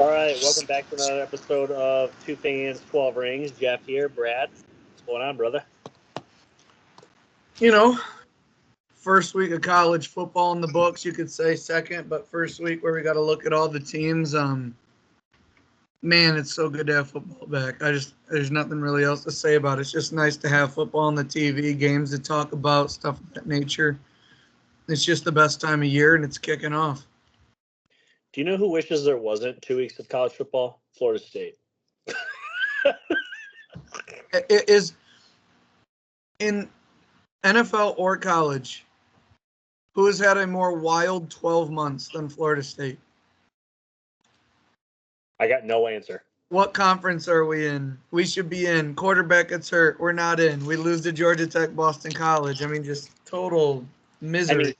All right, welcome back to another episode of Two Fans, 12 Rings. Jeff here, Brad. What's going on, brother? You know, first week of college football in the books, you could say second, but first week where we got to look at all the teams. Man, it's so good to have football back. There's nothing really else to say about it. It's just nice to have football on the TV, games to talk about, stuff of that nature. It's just the best time of year, and it's kicking off. Do you know who wishes there wasn't 2 weeks of college football? Florida State. It is in NFL or college. Who has had a more wild 12 months than Florida State? I got no answer. What conference are we in? We should be in. Quarterback gets hurt. We're not in. We lose to Georgia Tech, Boston College. I mean, just total misery. I mean,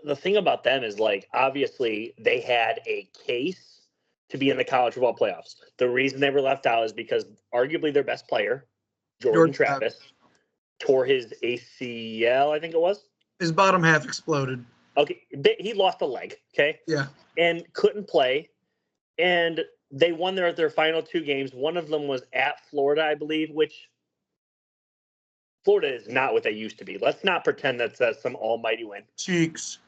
the thing about them is, like, obviously they had a case to be in the college football playoffs. The reason they were left out is because arguably their best player, Jordan Travis, tore his ACL, I think it was. His bottom half exploded. Okay, he lost a leg, okay? Yeah. And couldn't play. And they won their final two games. One of them was at Florida, I believe, which Florida is not what they used to be. Let's not pretend that's some almighty win. Cheeks.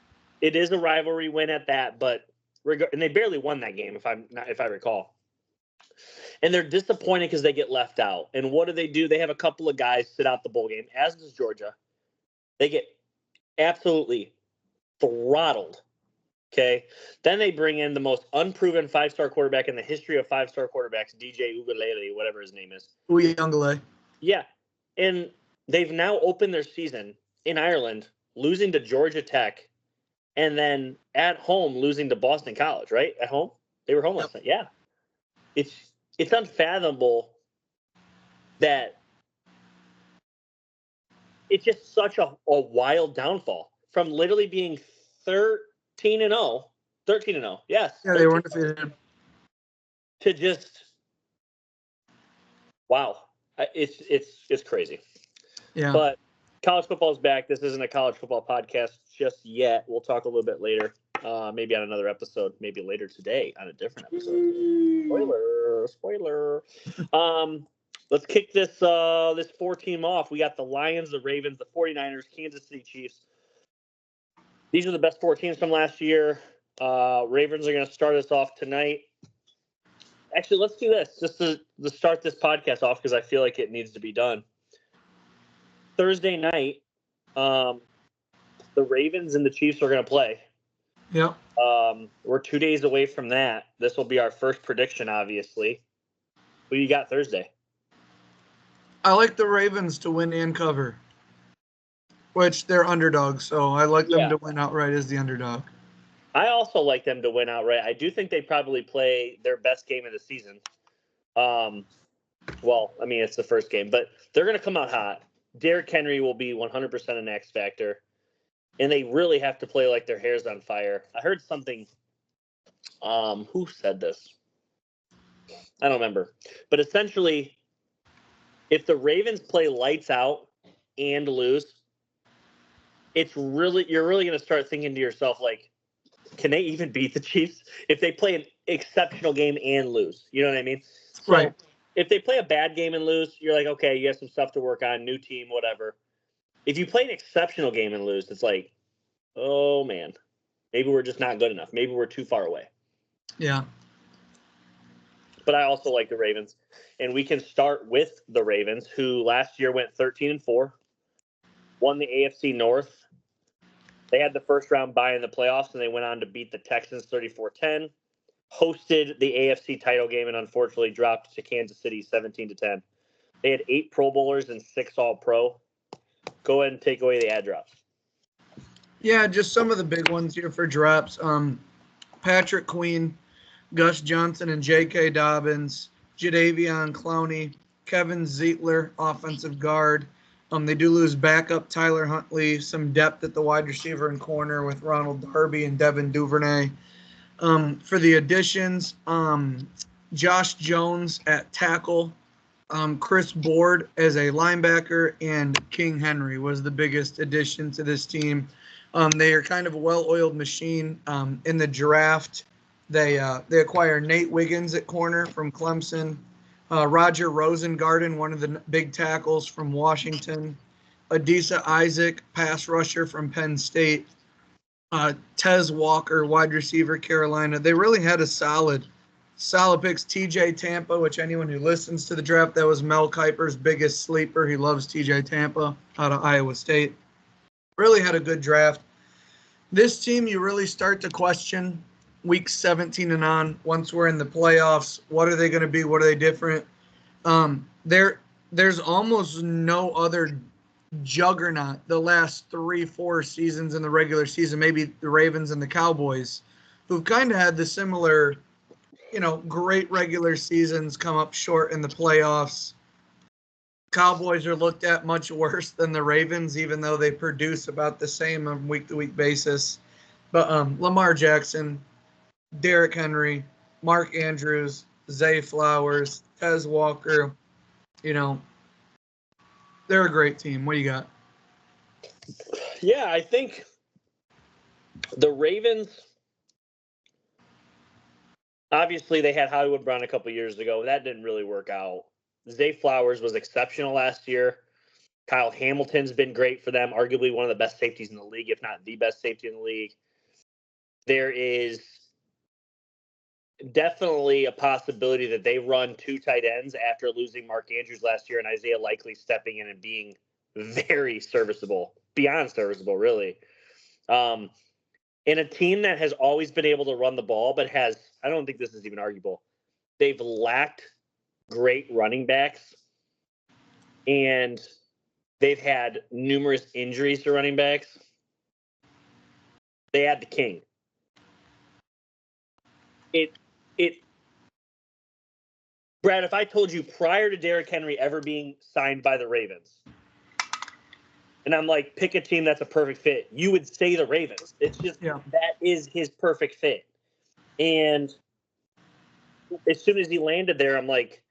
It is a rivalry win at that, but and they barely won that game, if I recall. And they're disappointed because they get left out. And what do? They have a couple of guys sit out the bowl game, as does Georgia. They get absolutely throttled. Okay. Then they bring in the most unproven five-star quarterback in the history of five-star quarterbacks, DJ Ugalele, whatever his name is. Uyunglele. Yeah. And they've now opened their season in Ireland, losing to Georgia Tech, and then at home losing to Boston College, right? At home? They were home last night. Yeah. It's unfathomable that it's just such a wild downfall from literally being 13-0. Yes. Yeah, they weren't defeated. To just wow. It's crazy. Yeah. But college football is back. This isn't a college football podcast just yet. We'll talk a little bit later. Maybe on another episode, maybe later today on a different episode. Spoiler. Let's kick this 4-team off. We got the Lions, the Ravens, the 49ers, Kansas City Chiefs. These are the best 4 teams from last year. Ravens are going to start us off tonight. Actually, let's do this just to start this podcast off because I feel like it needs to be done. Thursday night, the Ravens and the Chiefs are going to play. Yep. We're 2 days away from that. This will be our first prediction, obviously. Who you got Thursday? I like the Ravens to win and cover, which they're underdogs, so I like them to win outright as the underdog. I also like them to win outright. I do think they probably play their best game of the season. Well, I mean, it's the first game, but they're going to come out hot. Derrick Henry will be 100% an X factor, and they really have to play like their hair's on fire. I heard something. Who said this? I don't remember. But essentially, if the Ravens play lights out and lose, you're really going to start thinking to yourself, like, can they even beat the Chiefs if they play an exceptional game and lose? You know what I mean? So, right. If they play a bad game and lose, you're like, okay, you have some stuff to work on, new team, whatever. If you play an exceptional game and lose, it's like, oh, man, maybe we're just not good enough. Maybe we're too far away. Yeah. But I also like the Ravens. And we can start with the Ravens, who last year went 13-4, won the AFC North. They had the first round bye in the playoffs, and they went on to beat the Texans 34-10. Hosted the AFC title game and unfortunately dropped to Kansas City 17-10. They had 8 Pro Bowlers and 6 All-Pro. Go ahead and take away the ad drops. Yeah, just some of the big ones here for drops. Patrick Queen, Gus Johnson and J.K. Dobbins, Jadeveon Clowney, Kevin Zeitler, offensive guard. They do lose backup Tyler Huntley, some depth at the wide receiver and corner with Ronald Darby and Devin Duvernay. For the additions, Josh Jones at tackle, Chris Board as a linebacker, and King Henry was the biggest addition to this team. They are kind of a well-oiled machine. In the draft, They acquire Nate Wiggins at corner from Clemson, Roger Rosengarten, one of the big tackles from Washington, Adisa Isaac, pass rusher from Penn State, Tez Walker, wide receiver, Carolina. They really had a solid picks. TJ Tampa, which anyone who listens to the draft, that was Mel Kiper's biggest sleeper. He loves TJ Tampa out of Iowa State. Really had a good draft. This team, you really start to question week 17 and on. Once we're in the playoffs, what are they going to be? What are they different? There's almost no other juggernaut the last 3-4 seasons in the regular season, maybe the Ravens and the Cowboys, who've kind of had the similar, great regular seasons, come up short in the playoffs. Cowboys are looked at much worse than the Ravens, even though they produce about the same on a week-to-week basis. But Lamar Jackson, Derrick Henry, Mark Andrews, Zay Flowers, Tez Walker, they're a great team. What do you got? Yeah, I think the Ravens, obviously they had Hollywood Brown a couple years ago. That didn't really work out. Zay Flowers was exceptional last year. Kyle Hamilton's been great for them, arguably one of the best safeties in the league, if not the best safety in the league. There is definitely a possibility that they run 2 tight ends after losing Mark Andrews last year and Isaiah Likely stepping in and being very serviceable, beyond serviceable, really. In a team that has always been able to run the ball, but I don't think this is even arguable, they've lacked great running backs, and they've had numerous injuries to running backs. They had the king. Brad, if I told you prior to Derrick Henry ever being signed by the Ravens, and I'm like, pick a team that's a perfect fit, you would say the Ravens. It's just that is his perfect fit. And as soon as he landed there, I'm like,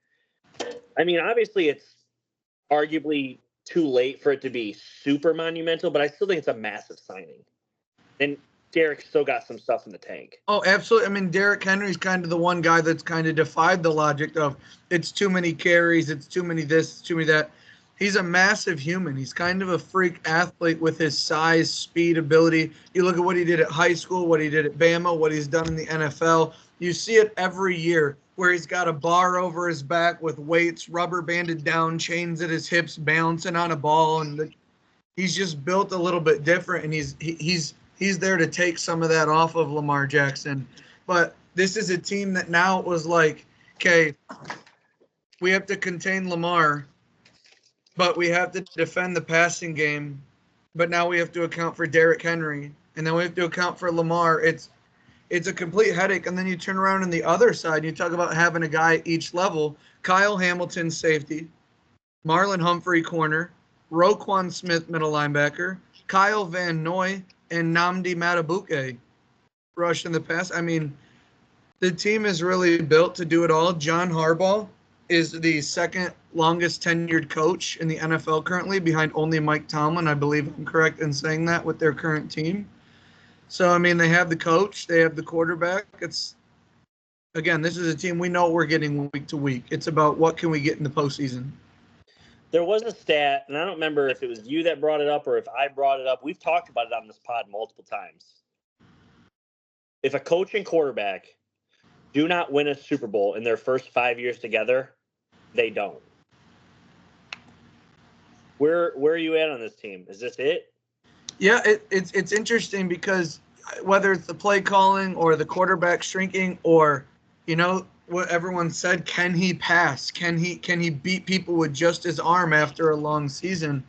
I mean, obviously it's arguably too late for it to be super monumental, but I still think it's a massive signing. And Derrick's still got some stuff in the tank. Oh, absolutely. I mean, Derrick Henry's kind of the one guy that's kind of defied the logic of it's too many carries, it's too many this, it's too many that. He's a massive human. He's kind of a freak athlete with his size, speed, ability. You look at what he did at high school, what he did at Bama, what he's done in the NFL. You see it every year where he's got a bar over his back with weights, rubber banded down, chains at his hips, bouncing on a ball, and he's just built a little bit different, and he's there to take some of that off of Lamar Jackson. But this is a team that now was like, okay, we have to contain Lamar, but we have to defend the passing game. But now we have to account for Derrick Henry, and then we have to account for Lamar. It's a complete headache. And then you turn around on the other side, and you talk about having a guy at each level. Kyle Hamilton, safety. Marlon Humphrey, corner. Roquan Smith, middle linebacker. Kyle Van Noy, and Nnamdi Madubuike rush in the pass. I mean, the team is really built to do it all. John Harbaugh is the second longest tenured coach in the NFL currently, behind only Mike Tomlin. I believe I'm correct in saying that with their current team. So, I mean, they have the coach, they have the quarterback. Again, this is a team we know what we're getting week to week. It's about what can we get in the postseason. There was a stat, and I don't remember if it was you that brought it up or if I brought it up. We've talked about it on this pod multiple times. If a coach and quarterback do not win a Super Bowl in their first 5 years together, they don't. Where are you at on this team? Is this it? Yeah, it's interesting because whether it's the play calling or the quarterback shrinking or, what everyone said, can he pass? Can he beat people with just his arm after a long season?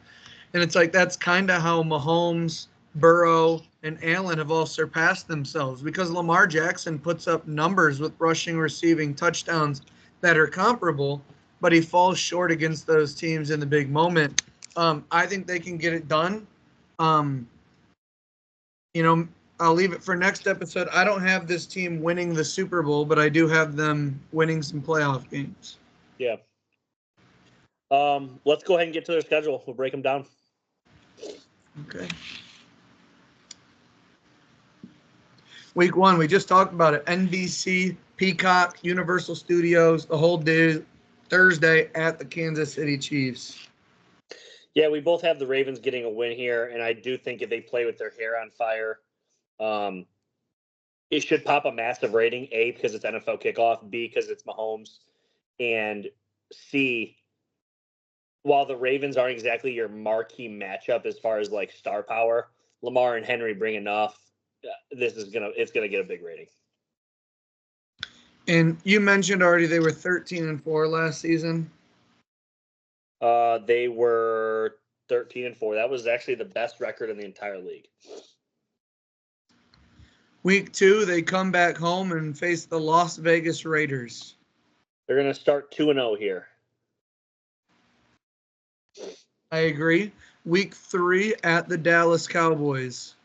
And it's like that's kind of how Mahomes, Burrow, and Allen have all surpassed themselves, because Lamar Jackson puts up numbers with rushing, receiving, touchdowns that are comparable, but he falls short against those teams in the big moment. I think they can get it done. I'll leave it for next episode. I don't have this team winning the Super Bowl, but I do have them winning some playoff games. Yeah. Let's go ahead and get to their schedule. We'll break them down. Okay. Week 1, we just talked about it. NBC, Peacock, Universal Studios, the whole day, Thursday at the Kansas City Chiefs. Yeah, we both have the Ravens getting a win here, and I do think if they play with their hair on fire, it should pop a massive rating. A, because it's NFL kickoff. B, because it's Mahomes. And C, while the Ravens aren't exactly your marquee matchup as far as like star power, Lamar and Henry bring enough. It's gonna get a big rating. And you mentioned already they were 13-4 last season. They were 13-4. That was actually the best record in the entire league. Week 2, they come back home and face the Las Vegas Raiders. They're gonna start 2-0 here. I agree. Week 3 at the Dallas Cowboys.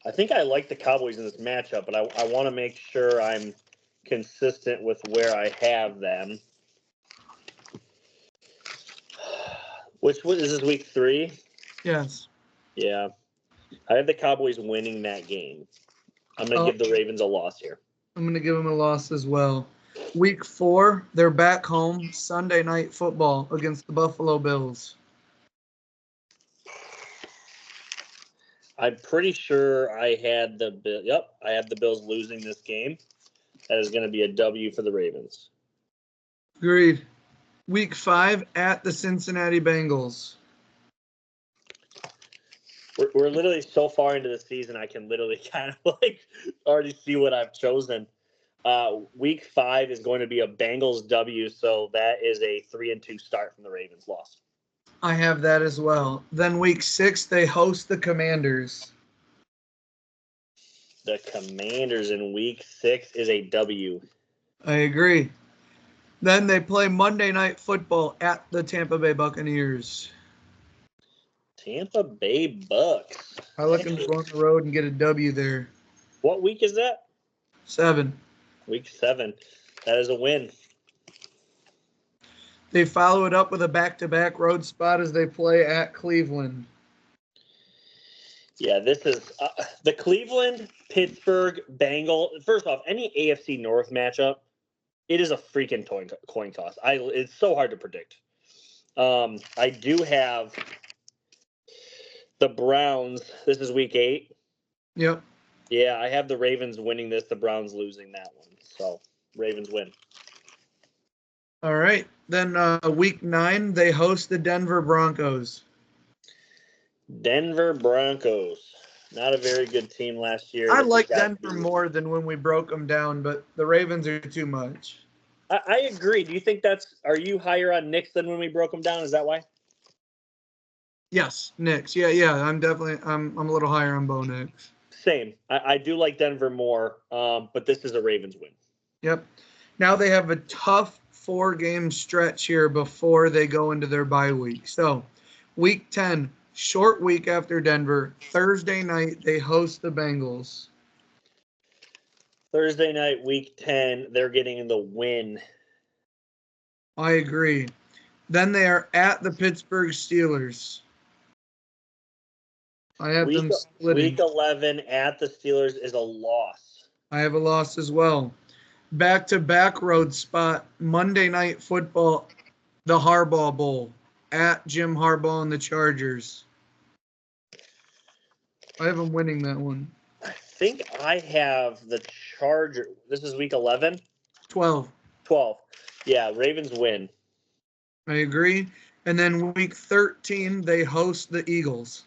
I think I like the Cowboys in this matchup, but I want to make sure I'm consistent with where I have them. Is this week 3? Yes. Yeah. I have the Cowboys winning that game. I'm going to give the Ravens a loss here. I'm going to give them a loss as well. Week 4, they're back home, Sunday Night Football against the Buffalo Bills. I'm pretty sure I had I have the Bills losing this game. That is going to be a W for the Ravens. Agreed. Week 5 at the Cincinnati Bengals. We're literally so far into the season, I can literally kind of like already see what I've chosen. Week 5 is going to be a Bengals W, so that is a 3-2 start from the Ravens loss. I have that as well. Then week 6, they host the Commanders. The Commanders in week 6 is a W. I agree. Then they play Monday Night Football at the Tampa Bay Buccaneers. Tampa Bay Bucks. I look them to go on the road and get a W there. What week is that? 7. Week 7. That is a win. They follow it up with a back-to-back road spot as they play at Cleveland. Yeah, this is the Cleveland-Pittsburgh Bengal. First off, any AFC North matchup, it is a freaking coin toss. It's so hard to predict. I do have the Browns. This is week 8. Yep. Yeah, I have the Ravens winning this, the Browns losing that one. So, Ravens win. All right. Then week 9, they host the Denver Broncos. Denver Broncos. Not a very good team last year. I like Denver more than when we broke them down, but the Ravens are too much. I agree. Do you think are you higher on Knicks than when we broke them down? Is that why? Yes, Knicks. Yeah. I'm a little higher on Bo Nix. Same. I do like Denver more, but this is a Ravens win. Yep. Now they have a tough 4-game stretch here before they go into their bye week. So, week 10, short week after Denver. Thursday night, they host the Bengals. Thursday night, week 10, they're getting the win. I agree. Then they are at the Pittsburgh Steelers. I have them splitting. Week 11 at the Steelers is a loss. I have a loss as well. Back-to-back road spot, Monday Night Football, the Harbaugh Bowl, at Jim Harbaugh and the Chargers. I have them winning that one. I think I have the Chargers. This is week 11? 12. Yeah, Ravens win. I agree. And then week 13, they host the Eagles.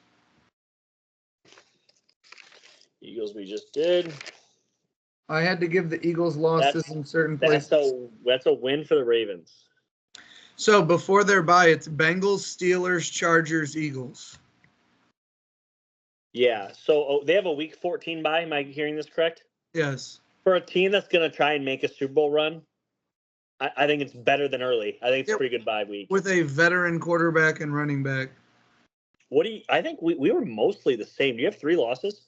Eagles we just did. I had to give the Eagles losses in certain places. That's a win for the Ravens. So before their bye, it's Bengals, Steelers, Chargers, Eagles. Yeah. So they have a week 14 bye. Am I hearing this correct? Yes. For a team that's going to try and make a Super Bowl run, I think it's better than early. I think it's a pretty good bye week. With a veteran quarterback and running back. I think we were mostly the same. Do you have 3 losses?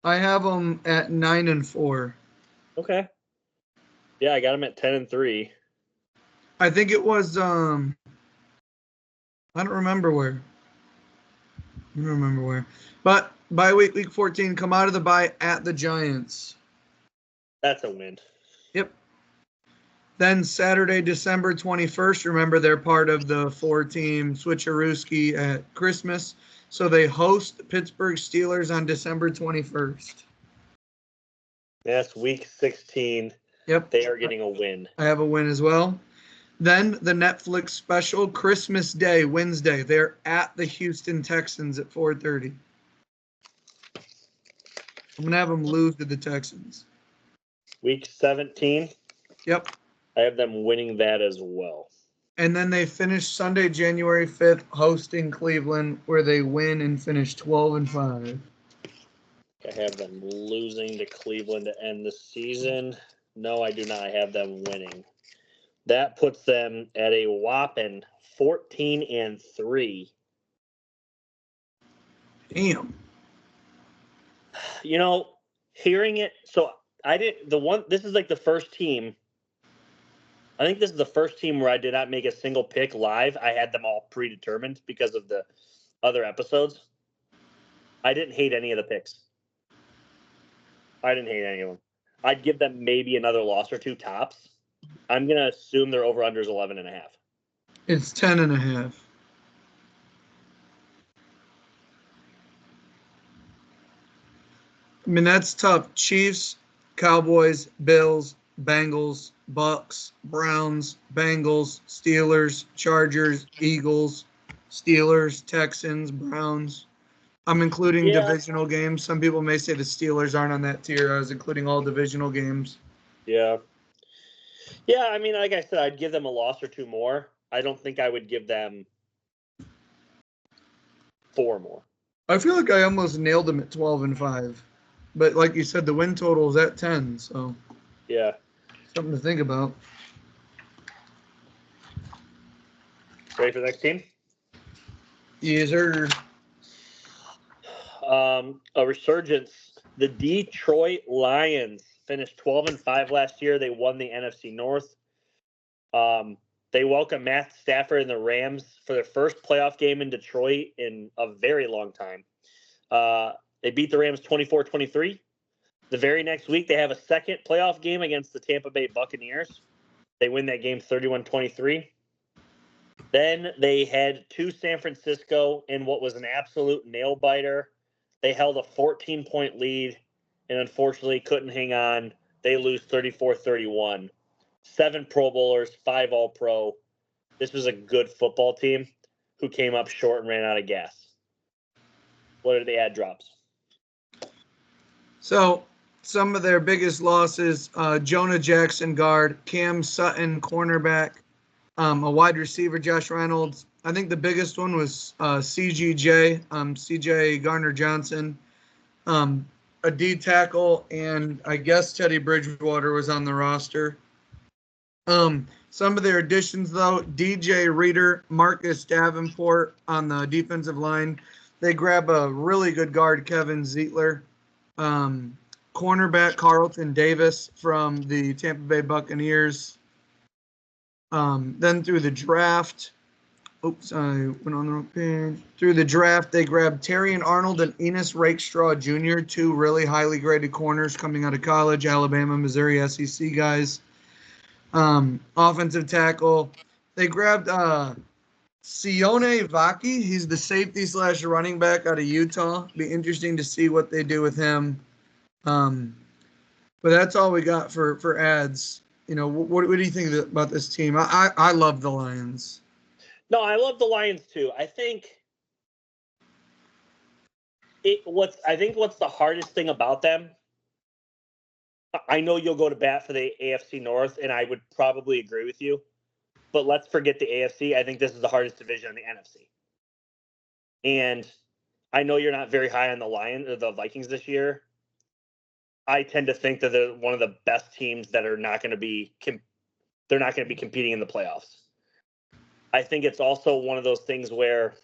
I have them at 9-4. Okay. Yeah, I got them at 10-3. I think it was I don't remember where. But Bye week, week 14, come out of the bye at the Giants. That's a win. Yep. Then Saturday, December 21st, remember they're part of the 4-team switcherooski at Christmas. So they host Pittsburgh Steelers on December 21st. That's week 16. Yep. They are getting a win. I have a win as well. Then the Netflix special, Christmas Day, Wednesday. They're at the Houston Texans at 4:30. I'm going to have them lose to the Texans. Week 17. Yep. I have them winning that as well. And then they finish Sunday, January 5th, hosting Cleveland, where they win and finish 12-5. I have them losing to Cleveland to end the season. No, I do not have them winning. That puts them at a whopping 14-3. Damn. You know, hearing it, so this is like the first team. I think this is the first team where I did not make a single pick live. I had them all predetermined because of the other episodes. I didn't hate any of the picks. I didn't hate any of them. I'd give them maybe another loss or two tops. I'm going to assume their over-under is 11.5. It's 10.5. I mean, that's tough. Chiefs, Cowboys, Bills, Bengals, Bucks, Browns, Bengals, Steelers, Chargers, Eagles, Steelers, Texans, Browns. I'm including divisional games. Some people may say the Steelers aren't on that tier. I was including all divisional games. Yeah. Yeah, I mean, like I said, I'd give them a loss or two more. I don't think I would give them 4 more. I feel like I almost nailed them at 12-5. But like you said, the win total is at 10, so yeah, something to think about. Ready for the next team? Yes, sir. A resurgence. The Detroit Lions finished 12-5 last year. They won the NFC North. They welcome Matt Stafford and the Rams for their first playoff game in Detroit in a very long time. They beat the Rams 24-23. The very next week, they have a second playoff game against the Tampa Bay Buccaneers. They win that game 31-23. Then they head to San Francisco in what was an absolute nail-biter. They held a 14-point lead and unfortunately couldn't hang on. They lose 34-31. 7 Pro Bowlers, 5 All-Pro. This was a good football team who came up short and ran out of gas. What are the ad drops? So some of their biggest losses, Jonah Jackson, guard, Cam Sutton, cornerback, a wide receiver, Josh Reynolds. I think the biggest one was CGJ, CJ Gardner-Johnson, a D tackle, and I guess Teddy Bridgewater was on the roster. Some of their additions, though, DJ Reader, Marcus Davenport on the defensive line. They grab a really good guard, Kevin Zietler. Cornerback Carlton Davis from the Tampa Bay Buccaneers. Then through the draft, I went on the wrong page. Through the draft, they grabbed Terrion Arnold and Enos Rakestraw Jr., 2 really highly graded corners coming out of college, Alabama, Missouri, SEC guys. Offensive tackle, they grabbed Sione Vaki. He's the safety / running back out of Utah. Be interesting to see what they do with him. But that's all we got for ads. You know, what do you think about this team? I love the Lions. No, I love the Lions too. I think what's the hardest thing about them. I know you'll go to bat for the AFC North, and I would probably agree with you. But let's forget the AFC. I think this is the hardest division in the NFC. And I know you're not very high on the Lions or the Vikings this year. I tend to think that they're one of the best teams that are not going to be they're not going to be competing in the playoffs. I think it's also one of those things where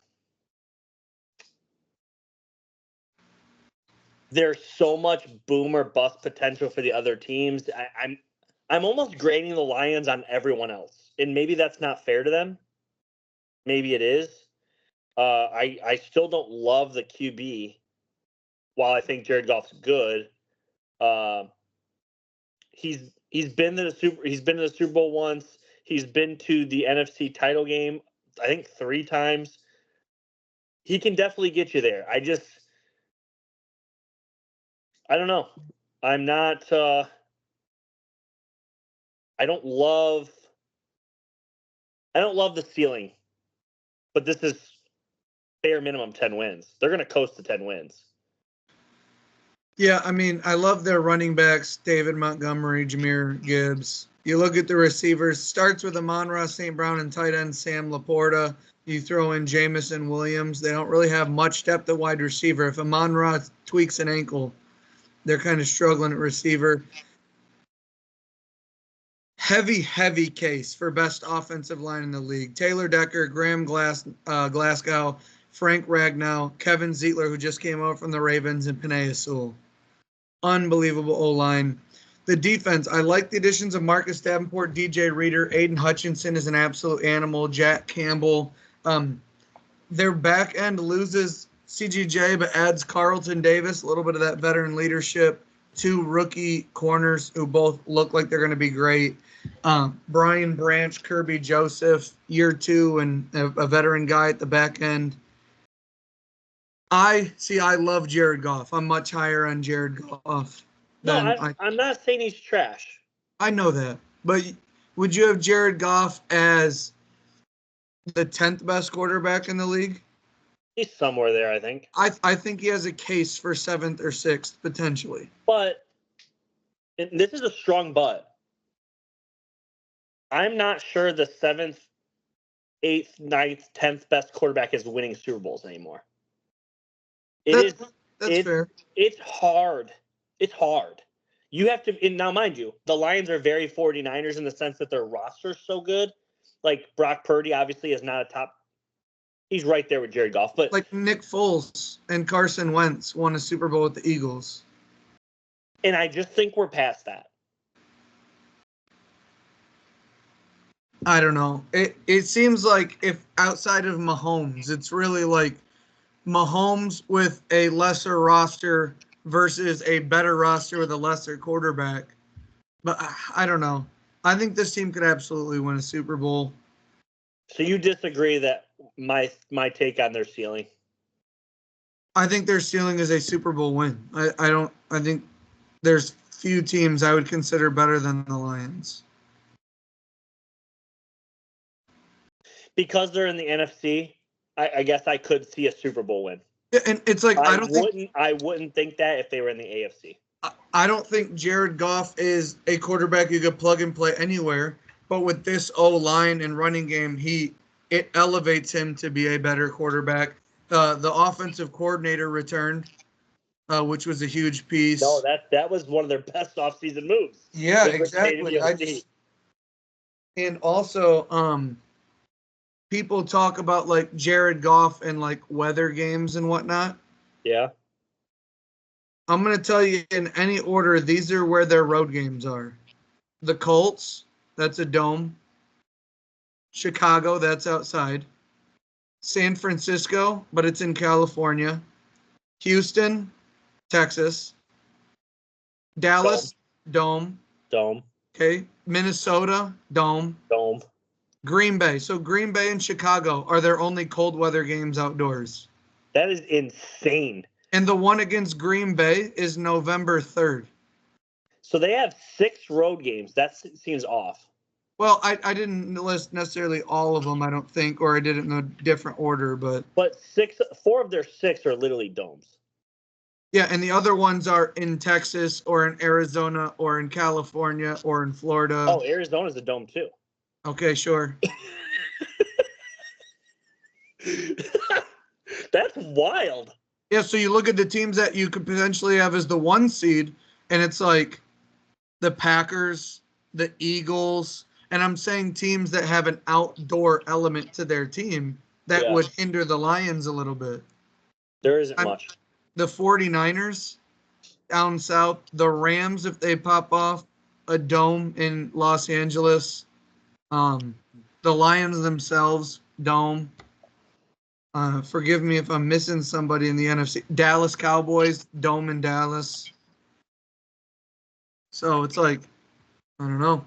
there's so much boom or bust potential for the other teams. I'm almost grading the Lions on everyone else, and maybe that's not fair to them. Maybe it is. I still don't love the QB. while I think Jared Goff's good, he's been to the Super Bowl once. He's been to the NFC title game, I think 3 times. He can definitely get you there. I don't know. I'm not. I don't love the ceiling, but this is bare minimum 10 wins. They're going to coast to 10 wins. Yeah, I mean, I love their running backs, David Montgomery, Jahmyr Gibbs. You look at the receivers, starts with Amon-Ra St. Brown and tight end Sam Laporta. You throw in Jamison Williams. They don't really have much depth at wide receiver. If Amon-Ra tweaks an ankle, they're kind of struggling at receiver. Heavy case for best offensive line in the league. Taylor Decker, Graham Glasgow, Frank Ragnow, Kevin Zietler, who just came out from the Ravens, and Penei Sewell. Unbelievable O-line. The defense, I like the additions of Marcus Davenport, DJ Reader, Aiden Hutchinson is an absolute animal, Jack Campbell. Their back end loses CGJ, but adds Carlton Davis, a little bit of that veteran leadership. 2 rookie corners who both look like they're going to be great. Brian Branch, Kirby Joseph, year 2, and a veteran guy at the back end. I love Jared Goff. I'm much higher on Jared Goff. I'm not saying he's trash. I know that. But would you have Jared Goff as the 10th best quarterback in the league? He's somewhere there, I think. I think he has a case for 7th or 6th, potentially. But, and this is a strong but, I'm not sure the 7th, 8th, 9th, 10th best quarterback is winning Super Bowls anymore. That's fair. It's hard. It's hard. You have to, and now mind you, the Lions are very 49ers in the sense that their roster's so good. Like Brock Purdy obviously is not a top. He's right there with Jared Goff, but like Nick Foles and Carson Wentz won a Super Bowl with the Eagles. And I just think we're past that. I don't know. It seems like if outside of Mahomes, it's really like Mahomes with a lesser roster versus a better roster with a lesser quarterback. But I don't know. I think this team could absolutely win a Super Bowl. So you disagree that my take on their ceiling? I think their ceiling is a Super Bowl win. I think there's few teams I would consider better than the Lions. Because they're in the NFC, I guess I could see a Super Bowl win. Yeah, and it's like I wouldn't think that if they were in the AFC. I don't think Jared Goff is a quarterback you could plug and play anywhere. But with this O-line and running game, it elevates him to be a better quarterback. The offensive coordinator returned, which was a huge piece. No, that was one of their best offseason moves. Yeah, exactly. And also, people talk about like Jared Goff and like weather games and whatnot. Yeah. I'm going to tell you in any order, these are where their road games are. The Colts, that's a dome. Chicago, that's outside. San Francisco, but it's in California. Houston, Texas. Dallas, dome. Dome. Okay. Minnesota, dome. Dome. Green Bay. So Green Bay and Chicago are their only cold weather games outdoors. That is insane. And the one against Green Bay is November 3rd. So they have 6 road games. That seems off. Well, I didn't list necessarily all of them, I don't think, or I did it in a different order, but 4 of their 6 are literally domes. Yeah, and the other ones are in Texas or in Arizona or in California or in Florida. Oh, Arizona's a dome too. Okay, sure. That's wild. Yeah, so you look at the teams that you could potentially have as the 1 seed, and it's like the Packers, the Eagles, and I'm saying teams that have an outdoor element to their team that would hinder the Lions a little bit. There isn't much. The 49ers down south, the Rams, if they pop off, a dome in Los Angeles, the Lions themselves, dome. Forgive me if I'm missing somebody in the NFC. Dallas Cowboys, Dome in Dallas. So it's like, I don't know.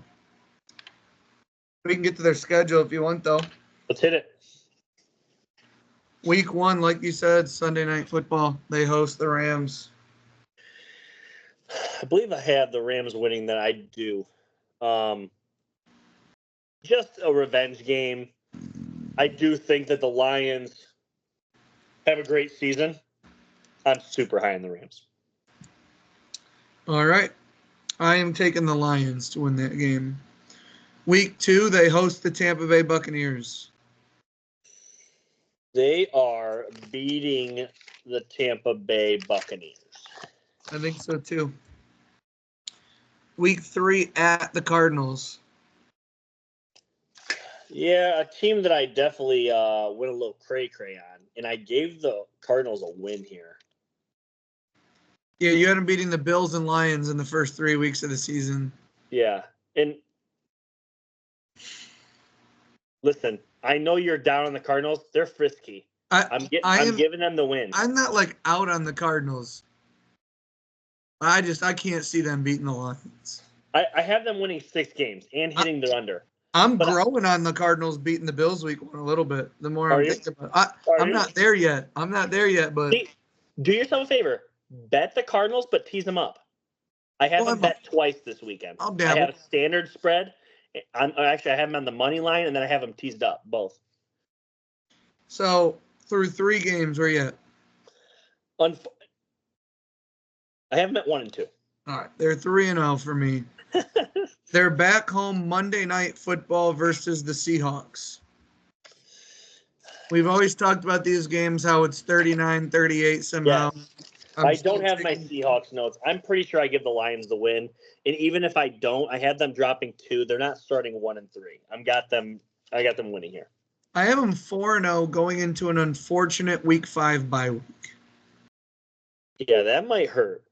We can get to their schedule if you want, though. Let's hit it. Week 1, like you said, Sunday Night Football. They host the Rams. I believe I have the Rams winning that I do. Just a revenge game. I do think that the Lions have a great season. I'm super high on the Rams. All right. I am taking the Lions to win that game. Week 2, they host the Tampa Bay Buccaneers. They are beating the Tampa Bay Buccaneers. I think so, too. Week 3 at the Cardinals. Yeah, a team that I definitely went a little cray-cray on, and I gave the Cardinals a win here. Yeah, you had them beating the Bills and Lions in the first 3 weeks of the season. Yeah, and listen, I know you're down on the Cardinals. They're frisky. I'm giving them the win. I'm not like out on the Cardinals. I can't see them beating the Lions. I have them winning 6 games and hitting the under. I'm growing on the Cardinals beating the Bills week 1 a little bit. The more I'm thinking about it. I'm not there yet. But do yourself a favor. Bet the Cardinals, but tease them up. I have them bet twice this weekend. I have a standard spread. I have them on the money line, and then I have them teased up, both. So, through 3 games, where you at? I have them at 1 and 2. All right. They're 3-0 for me. They're back home Monday Night Football versus the Seahawks. We've always talked about these games, how it's 39-38 somehow. Yes. I don't have my Seahawks notes. I'm pretty sure I give the Lions the win. And even if I don't, I have them dropping 2. They're not starting 1 and 3. I got them winning here. I have them 4-0 going into an unfortunate Week 5 bye week. Yeah, that might hurt.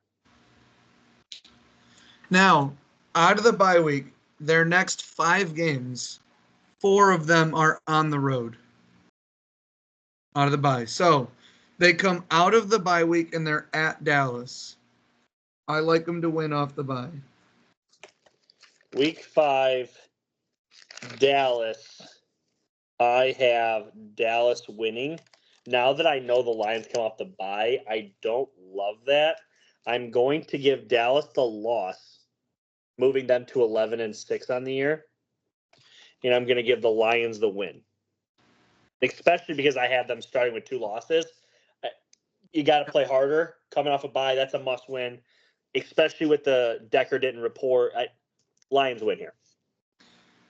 Now, out of the bye week, their next 5 games, 4 of them are on the road. Out of the bye. So, they come out of the bye week and they're at Dallas. I like them to win off the bye. Week 5, Dallas. I have Dallas winning. Now that I know the Lions come off the bye, I don't love that. I'm going to give Dallas the loss, moving them to 11-6 on the year. And I'm going to give the Lions the win. Especially because I have them starting with 2 losses. You got to play harder. Coming off a bye, that's a must win. Especially with the Decker didn't report. Lions win here.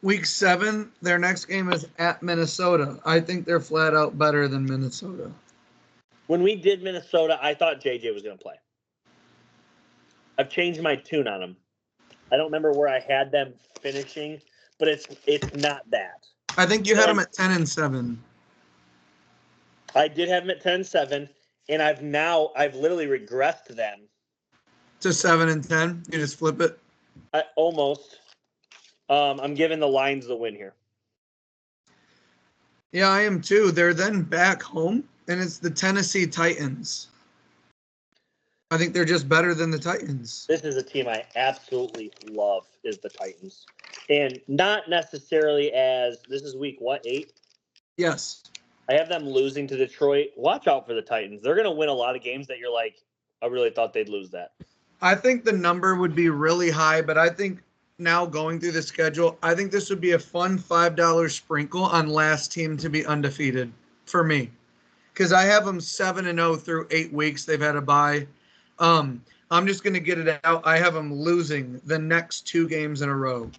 Week 7, their next game is at Minnesota. I think they're flat out better than Minnesota. When we did Minnesota, I thought JJ was going to play. I've changed my tune on them. I don't remember where I had them finishing, but it's not that. I think you had them at 10-7. I did have them at 10-7, and I've literally regressed them to 7-10. You just flip it. Almost. I'm giving the Lions the win here. Yeah, I am too. They're then back home, and it's the Tennessee Titans. I think they're just better than the Titans. This is a team I absolutely love, is the Titans. And not necessarily as, this is week, 8? Yes. I have them losing to Detroit. Watch out for the Titans. They're going to win a lot of games that you're like, I really thought they'd lose that. I think the number would be really high, but I think now going through the schedule, I think this would be a fun $5 sprinkle on last team to be undefeated for me. Because I have them 7-0 through 8 weeks. They've had a bye. I'm just going to get it out. I have them losing the next 2 games in a row.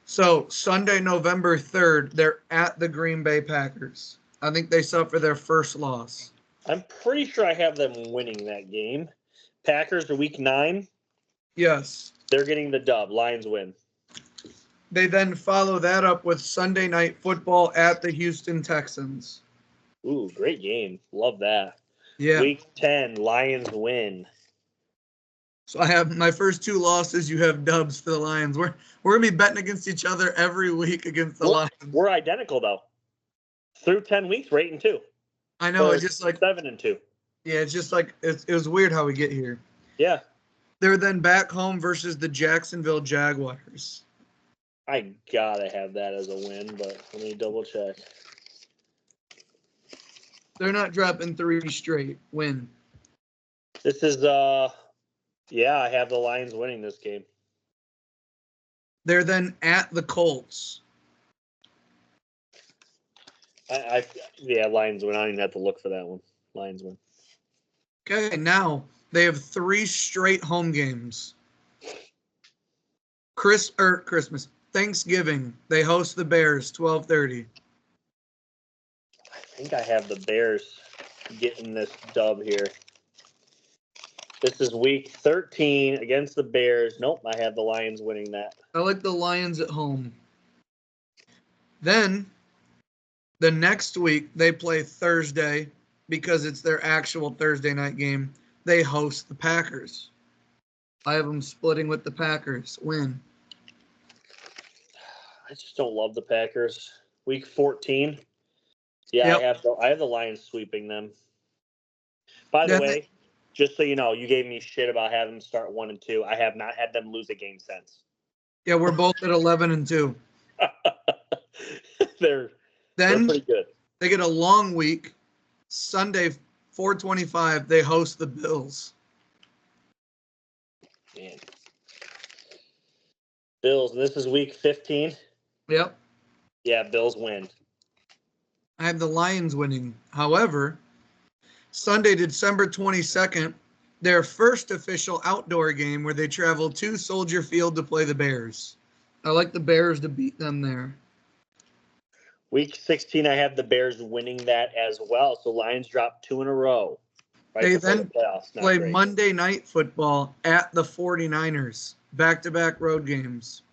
So Sunday, November 3rd, they're at the Green Bay Packers. I think they suffer their first loss. I'm pretty sure I have them winning that game. Packers are week 9. Yes. They're getting the dub. Lions win. They then follow that up with Sunday Night Football at the Houston Texans. Ooh, great game. Love that. Yeah. Week 10, Lions win. So I have my first 2 losses. You have dubs for the Lions. We're going to be betting against each other every week against the Lions. We're identical, though. Through 10 weeks, we're 8-2. I know. Or It's just like 7-2. yeah. It's just like it was weird how we get here. Yeah. They're then back home versus the Jacksonville Jaguars. I gotta have that as a win, but let me double check. They're not dropping 3 straight. Win. This is yeah, I have the Lions winning this game. They're then at the Colts. Yeah, Lions win. I don't even have to look for that one. Lions win. Okay, now they have 3 straight home games. Christmas, Thanksgiving. They host the Bears, 12:30. I think I have the Bears getting this dub here. This is week 13 against the Bears. Nope, I have the Lions winning that. I like the Lions at home. Then the next week they play Thursday because it's their actual Thursday night game. They host the Packers. I have them splitting with the Packers. Win. I just don't love the Packers. Week 14. Yeah, Yep. I have the Lions sweeping them. By the Then way, just so you know, you gave me shit about having them start 1-2. I have not had them lose a game since. yeah, we're both at 11-2. They're Then pretty good. they get a long week. Sunday, 4:25. They host the Bills. Man. Bills, and this is week 15. Yep. Yeah, Bills win. I have the Lions winning. However, Sunday, December 22nd, their first official outdoor game where they travel to Soldier Field to play the Bears. I like the Bears to beat them there. Week 16, I have the Bears winning that as well. So Lions dropped 2 in a row. Right They before then the playoffs. Not play great. Monday Night Football at the 49ers. Back-to-back road games.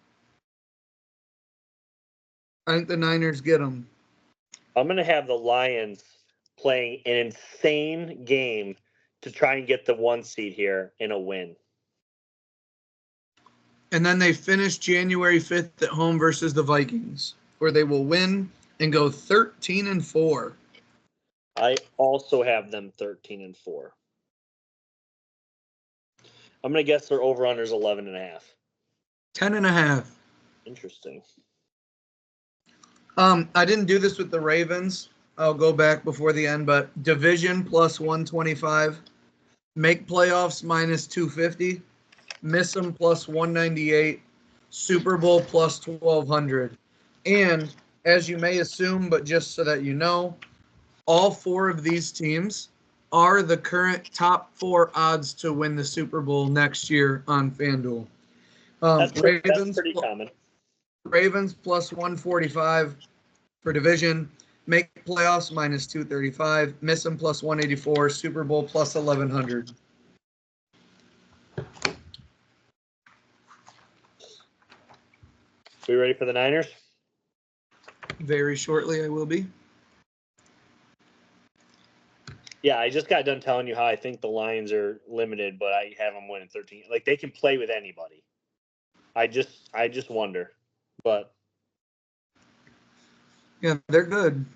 I think the Niners get them. I'm going to have the Lions playing an insane game to try and get the 1 seed here in a win. And then they finish January 5th at home versus the Vikings, where they will win and go 13-4. I also have them 13-4. I'm going to guess their over-under is 11.5. 10.5. Interesting. I didn't do this with the Ravens. I'll go back before the end, but division plus 125, make playoffs minus 250, miss them plus 198, Super Bowl plus 1200. And as you may assume, but just so that you know, all 4 of these teams are the current top 4 odds to win the Super Bowl next year on FanDuel. That's pretty common. Ravens plus 145 for division. Make playoffs minus 235. Miss them plus 184. Super Bowl plus 1100. We ready for the Niners? Very shortly, I will be. Yeah, I just got done telling you how I think the Lions are limited, but I have them winning 13. Like, they can play with anybody. I just wonder. But Yeah, they're good.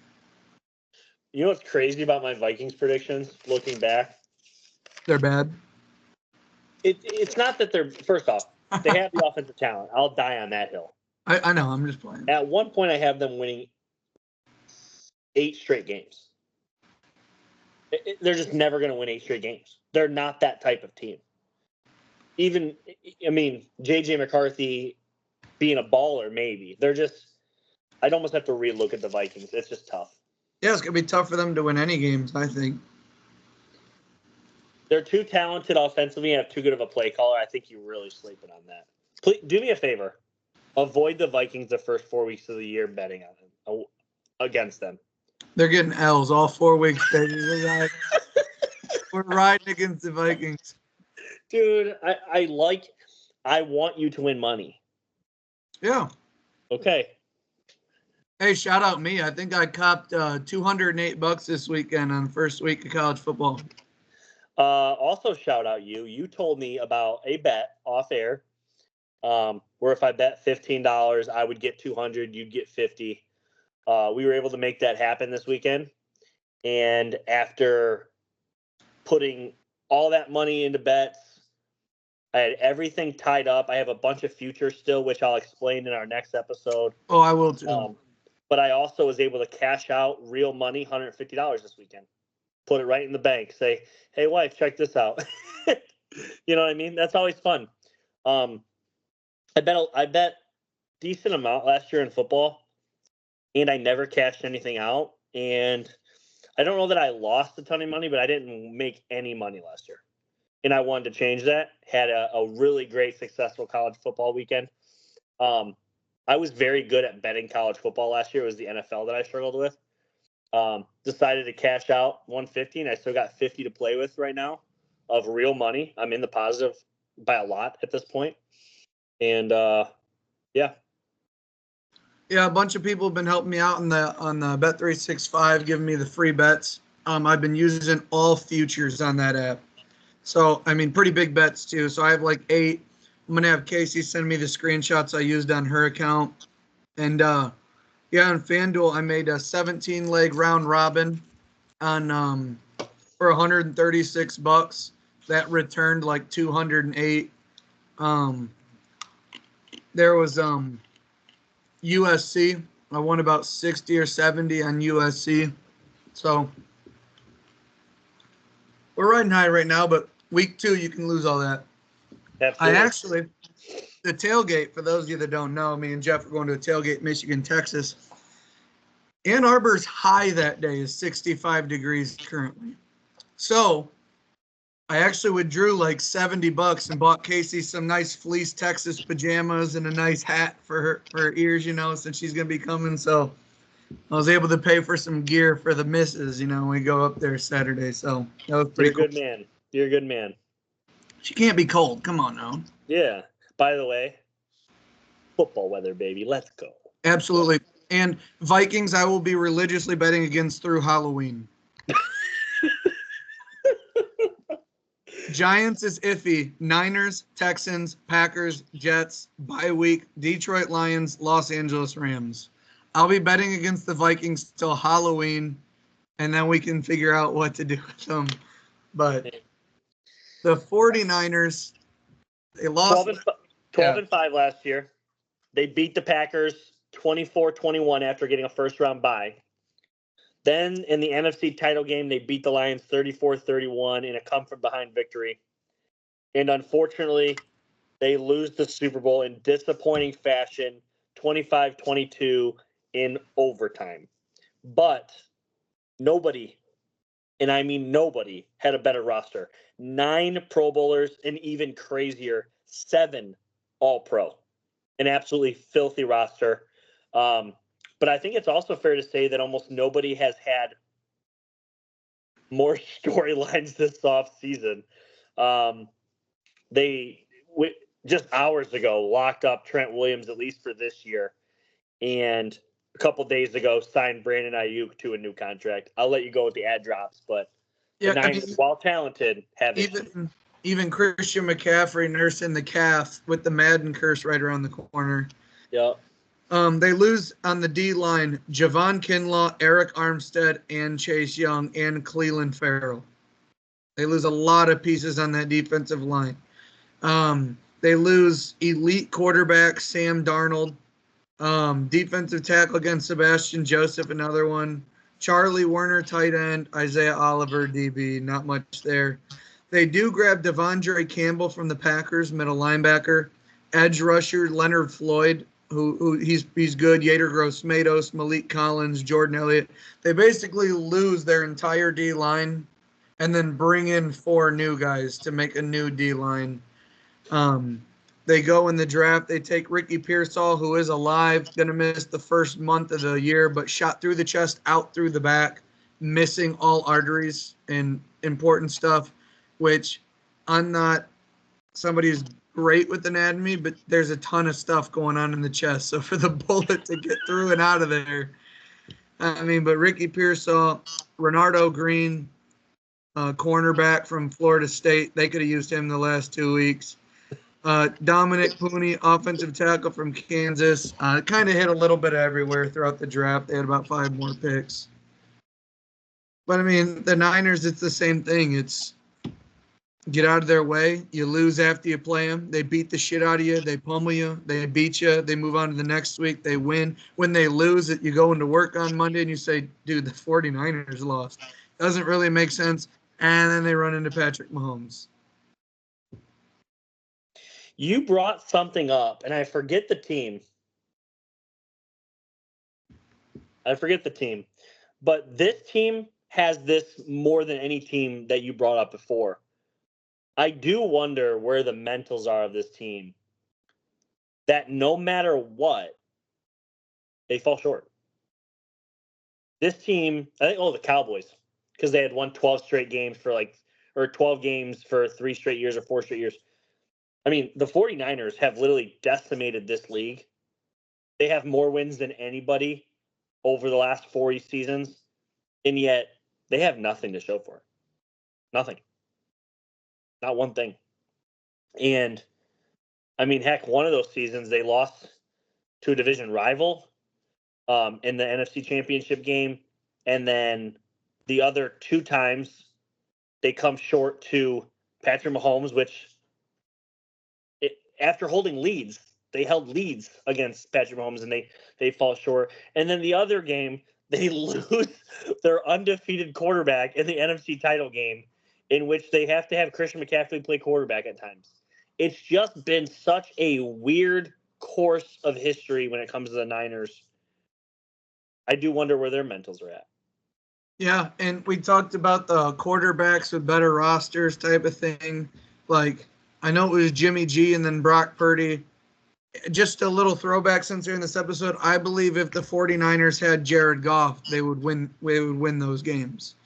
you know what's crazy about my Vikings predictions, looking back? They're bad. It's not that they're – first off, they have the offensive talent. I'll die on that hill. I know. I'm just playing. At one point, I have them winning 8 straight games. They're just never going to win 8 straight games. They're not that type of team. Even, I mean, J.J. McCarthy being a baller, maybe. They're just – I'd almost have to relook at the Vikings. It's just tough. Yeah, it's going to be tough for them to win any games, I think. They're too talented offensively and have too good of a play caller. I think you're really sleeping on that. Please, do me a favor. Avoid the Vikings the first 4 weeks of the year betting on them, against them. They're getting L's all 4 weeks, baby. We're riding against the Vikings. Dude, I want you to win money. Yeah. Okay. Hey, shout out me. I think I copped $208 this weekend on the first week of college football. Also, shout out you. You told me about a bet off air, where if I bet $15, I would get $200, you'd get $50. We were able to make that happen this weekend, And after putting all that money into bets, I had everything tied up. I have a bunch of futures still, which I'll explain in our next episode. Oh, I will too. But I also was able to cash out real money, $150 this weekend. Put it right in the bank. Say, hey, wife, check this out. You know what I mean? That's always fun. I bet decent amount last year in football, and I never cashed anything out. And I don't know that I lost a ton of money, but I didn't make any money last year. And I wanted to change that. Had a really great, successful college football weekend. I was very good at betting college football last year. It was the NFL that I struggled with. Decided to cash out 150, and I still got 50 to play with right now of real money. I'm in the positive by a lot at this point. And yeah. Yeah, a bunch of people have been helping me out on the Bet365, giving me the free bets. I've been using all futures on that app. So, I mean, pretty big bets too. So I have like 8. I'm going to have Casey send me the screenshots I used on her account. And yeah, on FanDuel, I made a 17-leg round robin on for $136. That returned like 208. There was USC. I won about 60 or 70 on USC. So we're riding high right now, but week 2, you can lose all that. Absolutely. The tailgate, for those of you that don't know, me and Jeff are going to a tailgate, Michigan, Texas. Ann Arbor's high that day is 65 degrees currently. So I actually withdrew like $70 and bought Casey some nice fleece Texas pajamas and a nice hat for her ears, since she's going to be coming. So I was able to pay for some gear for the missus, when we go up there Saturday. So that was pretty cool. You're a good man. You're a good man. She can't be cold. Come on now. Yeah. By the way, football weather, baby. Let's go. Absolutely. And Vikings, I will be religiously betting against through Halloween. Giants is iffy. Niners, Texans, Packers, Jets, bye week, Detroit Lions, Los Angeles Rams. I'll be betting against the Vikings till Halloween, and then we can figure out what to do with them. But the 49ers, they lost 12 and 5 last year. They beat the Packers 24-21 after getting a first-round bye. Then in the NFC title game, they beat the Lions 34-31 in a come-from-behind victory. And unfortunately, they lose the Super Bowl in disappointing fashion, 25-22 in overtime. But nobody, and I mean nobody, had a better roster. 9 Pro Bowlers, and even crazier, 7 All-Pro. An absolutely filthy roster. But I think it's also fair to say that almost nobody has had more storylines this offseason. They just hours ago locked up Trent Williams, at least for this year, and a couple days ago signed Brandon Ayuk to a new contract. I'll let you go with the ad drops, but the Niners, while talented, have even Christian McCaffrey nursing the calf with the Madden curse right around the corner. Yeah. They lose on the D-line Javon Kinlaw, Eric Armstead, and Chase Young, and Cleveland Farrell. They lose a lot of pieces on that defensive line. They lose elite quarterback Sam Darnold. Defensive tackle against Sebastian Joseph, another one. Charlie Werner, tight end. Isaiah Oliver, DB. Not much there. They do grab Devondre Campbell from the Packers, middle linebacker. Edge rusher Leonard Floyd, who he's good. Yader Gross-Matos, Malik Collins, Jordan Elliott. They basically lose their entire D-line and then bring in 4 new guys to make a new D-line. They go in the draft. They take Ricky Pearsall, who is alive, going to miss the first month of the year, but shot through the chest, out through the back, missing all arteries and important stuff, which I'm not somebody who's great with anatomy, but there's a ton of stuff going on in the chest. So for the bullet to get through and out of there, but Ricky Pearsall, Renardo Green, cornerback from Florida State, they could have used him the last 2 weeks. Dominic Pooney, offensive tackle from Kansas, kind of hit a little bit everywhere throughout the draft. They had about 5 more picks. But I mean, the Niners, it's the same thing. It's get out of their way. You lose after you play them. They beat the shit out of you. They pummel you. They beat you. They move on to the next week. They win. When they lose, you go into work on Monday and you say, dude, the 49ers lost. Doesn't really make sense. And then they run into Patrick Mahomes. You brought something up, and I forget the team. But this team has this more than any team that you brought up before. I do wonder where the mentals are of this team. That no matter what, they fall short. This team, I think, the Cowboys, because they had won 12 straight games or 12 games for 3 straight years or 4 straight years. I mean, the 49ers have literally decimated this league. They have more wins than anybody over the last 4 seasons, and yet they have nothing to show for it. Nothing. Not one thing. And, I mean, heck, one of those seasons they lost to a division rival in the NFC Championship game, and then the other 2 times they come short to Patrick Mahomes, which after holding leads, they held leads against Patrick Mahomes, and they fall short. And then the other game, they lose their undefeated quarterback in the NFC title game, in which they have to have Christian McCaffrey play quarterback at times. It's just been such a weird course of history when it comes to the Niners. I do wonder where their mentals are at. Yeah, and we talked about the quarterbacks with better rosters type of thing. Like, I know it was Jimmy G and then Brock Purdy. Just a little throwback since you're in this episode. I believe if the 49ers had Jared Goff, they would win those games.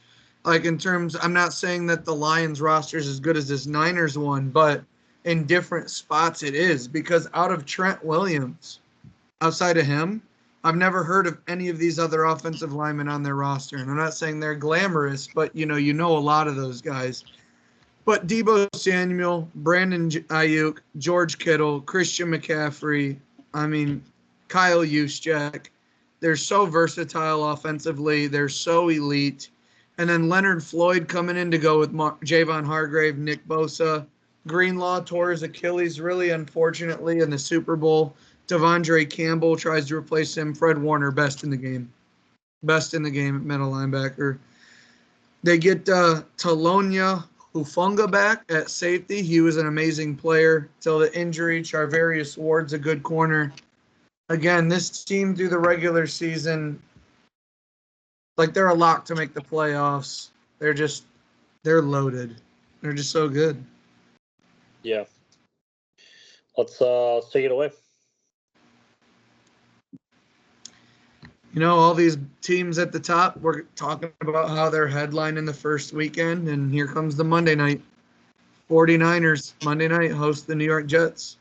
Like, in terms, I'm not saying that the Lions roster is as good as this Niners one, but in different spots it is. Because out of Trent Williams, outside of him, I've never heard of any of these other offensive linemen on their roster. And I'm not saying they're glamorous, but you know a lot of those guys. But Deebo Samuel, Brandon Ayuk, George Kittle, Christian McCaffrey, I mean, Kyle Juszczyk. They're so versatile offensively. They're so elite. And then Leonard Floyd coming in to go with Javon Hargrave, Nick Bosa. Greenlaw tore his Achilles really unfortunately in the Super Bowl. Devondre Campbell tries to replace him. Fred Warner, best in the game. Best in the game at middle linebacker. They get Talonia Hufanga back at safety. He was an amazing player till the injury. Charvarius Ward's a good corner. Again, this team through the regular season, like, they're a lock to make the playoffs. They're loaded. They're just so good. Yeah. Let's take it away. You know, all these teams at the top, we're talking about how they're headlining the first weekend, and here comes the Monday night. 49ers, Monday night, host the New York Jets.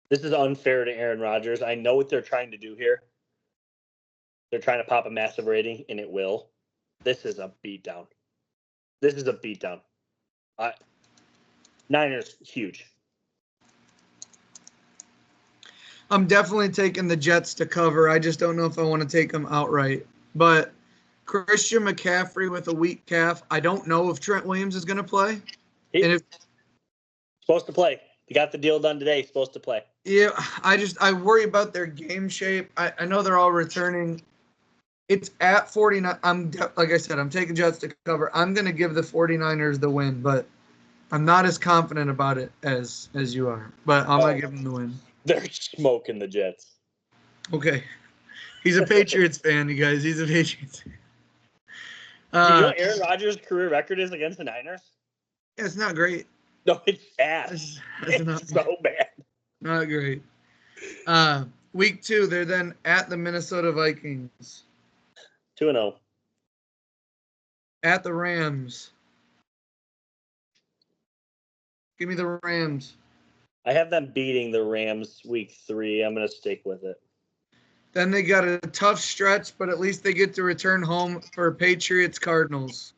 This is unfair to Aaron Rodgers. I know what they're trying to do here. They're trying to pop a massive rating, and it will. This is a beatdown. Niners, huge. I'm definitely taking the Jets to cover. I just don't know if I want to take them outright. But Christian McCaffrey with a weak calf. I don't know if Trent Williams is going to play. He's supposed to play. He got the deal done today. He's supposed to play. Yeah, I worry about their game shape. I know they're all returning. It's at 49. Like I said, I'm taking Jets to cover. I'm going to give the 49ers the win, but I'm not as confident about it as you are. But I'm going to give them the win. They're smoking the Jets. Okay. He's a Patriots fan, you guys. He's a Patriots fan. Do you know what Aaron Rodgers' career record is against the Niners? Yeah, it's not great. No, it's ass. It's so bad. Not great. Week 2, they're then at the Minnesota Vikings. 2-0. At the Rams. Give me the Rams. I have them beating the Rams week 3. I'm going to stick with it. Then they got a tough stretch, but at least they get to return home for Patriots-Cardinals.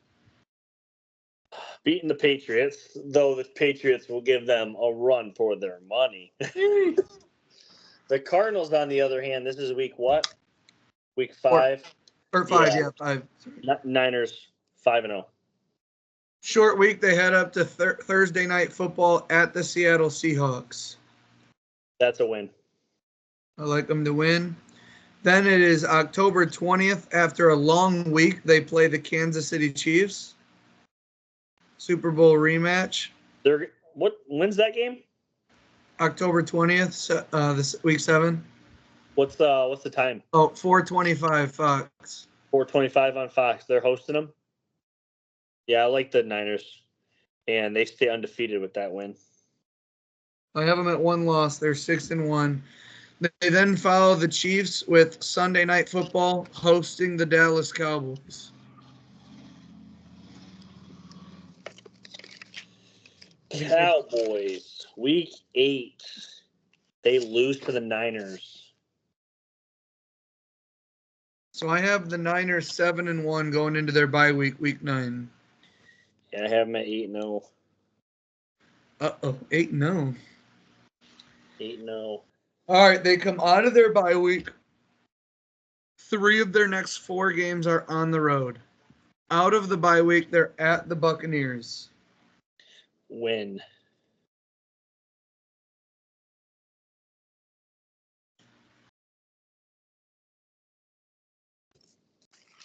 Beating the Patriots, though the Patriots will give them a run for their money. The Cardinals, on the other hand, this is week what? Week 5. Or 5, Yeah. 5. Niners 5-0. Short week, they head up to Thursday night football at the Seattle Seahawks. That's a win. I like them to win. Then it is October 20th. After a long week, they play the Kansas City Chiefs. Super Bowl rematch. When's that game? October 20th, this week 7. What's the time? Oh, 4:25 Fox. 4:25 on Fox. They're hosting them. Yeah, I like the Niners, and they stay undefeated with that win. I have them at 1 loss. They're 6-1. They then follow the Chiefs with Sunday Night Football hosting the Dallas Cowboys. Cowboys, week 8. They lose to the Niners. So I have the Niners 7-1 going into their bye week, week 9. Yeah, I have them at 8-0. 8-0. 8-0. All right, they come out of their bye week. 3 of their next 4 games are on the road. Out of the bye week, they're at the Buccaneers. Win.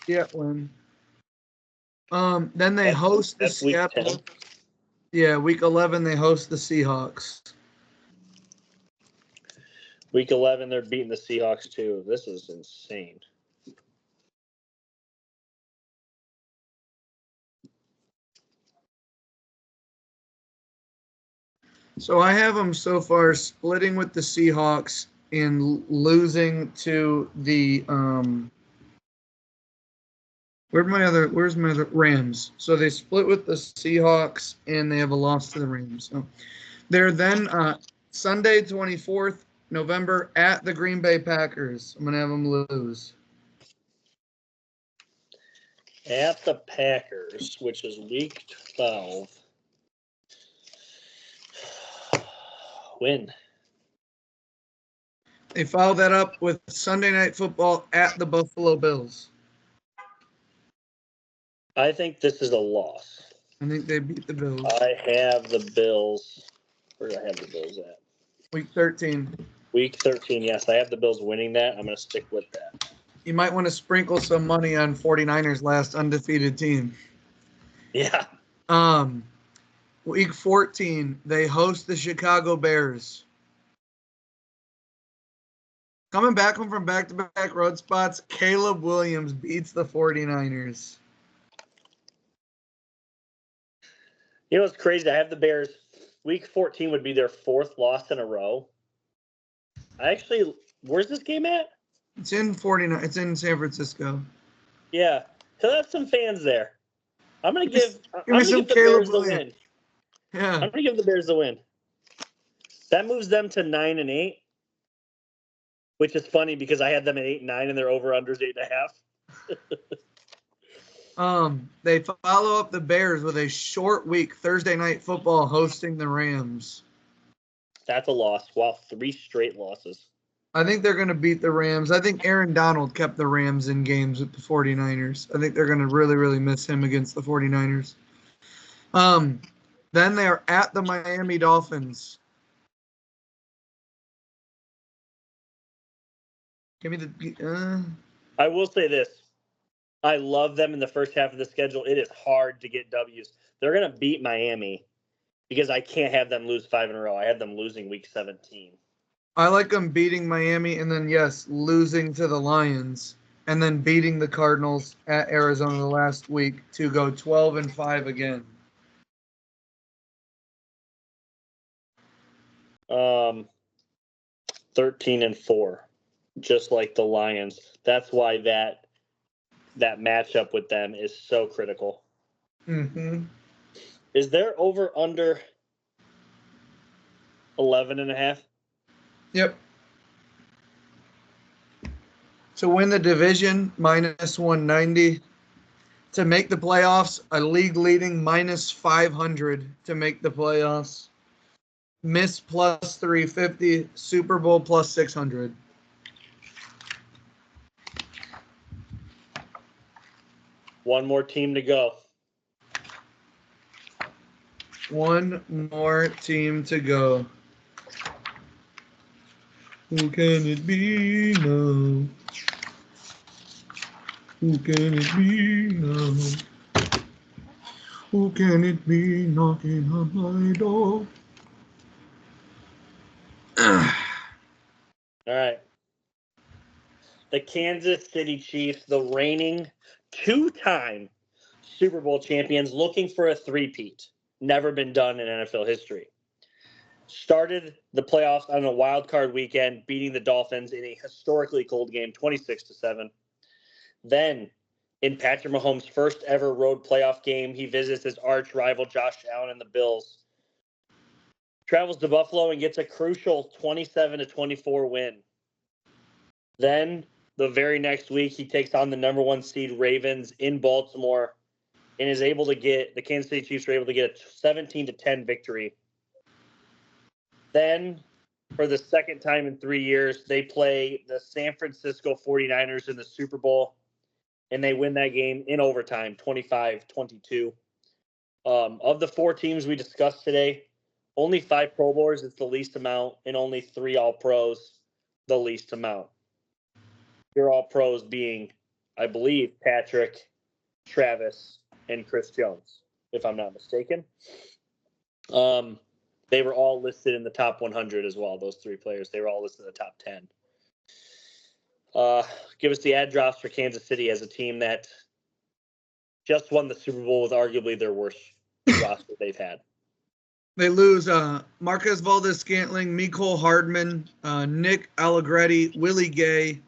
Yeah, win. Then they host the Seattle. Yeah, week 11 they host the Seahawks. Week 11 they're beating the Seahawks too. This is insane. So I have them so far splitting with the Seahawks and losing to the where's my other Rams. So they split with the Seahawks and they have a loss to the Rams. So they're then Sunday 24th November at the Green Bay Packers. I'm gonna have them lose. At the Packers, which is week 12. Win. They follow that up with Sunday Night Football at the Buffalo Bills. I think this is a loss. I think they beat the Bills. I have the Bills. Where do I have the Bills at? Week 13. Week 13, yes. I have the Bills winning that. I'm going to stick with that. You might want to sprinkle some money on 49ers' last undefeated team. Yeah. Week 14, they host the Chicago Bears. Coming back home from back-to-back road spots, Caleb Williams beats the 49ers. You know what's crazy? I have the Bears. Week 14 would be their 4th loss in a row. Where's this game at? It's in San Francisco. Yeah. He'll have some fans there. I'm going to give the Caleb Bears the Williams. win. Yeah. I'm going to give the Bears the win. That moves them to 9-8, which is funny because I had them at 8-9 and their over-unders 8.5. They follow up the Bears with a short week, Thursday Night Football hosting the Rams. That's a loss. Wow, 3 straight losses. I think they're going to beat the Rams. I think Aaron Donald kept the Rams in games with the 49ers. I think they're going to really, really miss him against the 49ers. Then they are at the Miami Dolphins. Give me the. I will say this. I love them in the first half of the schedule. It is hard to get W's. They're going to beat Miami because I can't have them lose 5 in a row. I have them losing week 17. I like them beating Miami and then, yes, losing to the Lions and then beating the Cardinals at Arizona the last week to go 12-5 again. 13-4, just like the Lions. That's why that matchup with them is so critical. Mm-hmm. Is there over under 11.5? Yep. To win the division, -190. To make the playoffs, a league leading -500 to make the playoffs. Miss +350, Super Bowl +600. One more team to go. One more team to go. Who can it be now? Who can it be now? Who can it be knocking on my door? All right. The Kansas City Chiefs, the reigning two-time Super Bowl champions, looking for a three-peat. Never been done in NFL history. Started the playoffs on a wild card weekend, beating the Dolphins in a historically cold game, 26-7. Then, in Patrick Mahomes' first ever road playoff game, he visits his arch rival Josh Allen and the Bills. Travels to Buffalo and gets a crucial 27-24 win. Then, the very next week, he takes on the number 1 seed Ravens in Baltimore and is able to get the Kansas City Chiefs were able to get a 17-10 victory. Then, for the second time in 3 years, they play the San Francisco 49ers in the Super Bowl, and they win that game in overtime, 25-22. Of the 4 teams we discussed today, only 5 Pro Bowlers, it's the least amount, and only 3 All-Pros, the least amount. Your All-Pros being, I believe, Patrick, Travis, and Chris Jones, if I'm not mistaken. They were all listed in the top 100 as well, those 3 players. They were all listed in the top 10. Give us the ad drops for Kansas City as a team that just won the Super Bowl with arguably their worst roster they've had. They lose Marquez Valdez-Scantling, Mecole Hardman, Nick Allegretti, Willie Gay,